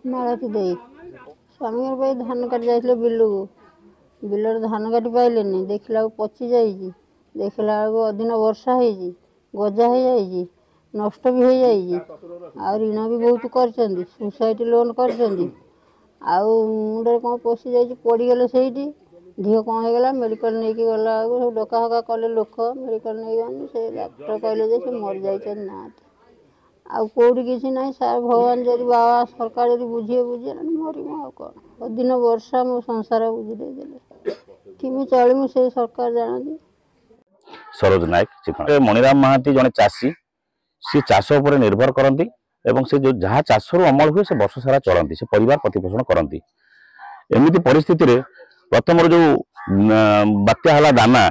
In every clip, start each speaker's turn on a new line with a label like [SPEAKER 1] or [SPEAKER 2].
[SPEAKER 1] मालती दे स्वामी भाई धान काटी जाइए बिलू बिलर धान काटी पाइले देखला पचि जाइए देखला अधीन वर्षा हो गजा हो जाइए नष्ट भी हो जाइए आ ऋण भी बहुत कर सुसाइड लोन कर मुंडे कौन पशि जा पड़गले से ढीह कौन होगा मेडिकल नहीं गला सब डका हका कले लोक मेडिकल नहीं गले से डाक्टर कहले मरी जा ना आउटी किसी ना सार भगवान जब बाबा सरकार जब बुझे बुझे मरम आ कौन दिन वर्षा मो संसार बुझी देदेले कि चलू से सरकार जानती।
[SPEAKER 2] सरोज नायक मणिराम महांती जड़े चाषी सी चाष उपर निर्भर करती एवं से जो जहाँ चाषर अमल हुए से वर्ष सारा चलती से परिवार प्रतिपोषण करती एमती परिस्थिति रे प्रथम जो बात्या हला दाना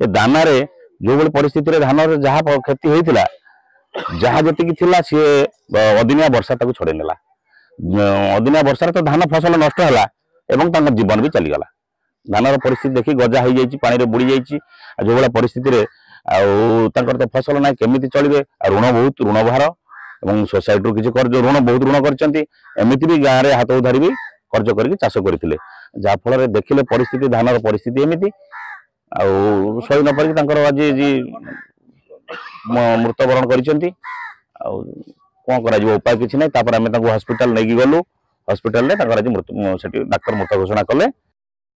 [SPEAKER 2] ये दाना रे जो बड़ी परिस्थिति धान जहाँ क्षति होता जहाँ जी सी अदिनिया वर्षा छड़े नेला अदिनिया वर्षा तो धान फसल नष्ट है जीवन भी चलीगला धान परिस्थिति देखी गजा हो जाए पानी रे बुड़ी जाइए जो भाया परिस्थिति तो फसल ना केमी चलिए ऋण बहुत ऋण भार और सोसाइटी रू किसी कर्ज ऋण बहुत ऋण करमती भी गाँव में हाथ उधारी भी कर्ज करके चाष करते जहाँफल देखिले परिस्थिति धान परिस्थिति एमती सही न पारिक आज मृत्यवरण कर कौन कर उपाय किसी ना आम हस्पिटाल नहीं गलु हस्पिटाल आज डाक्तर मृत घोषणा कले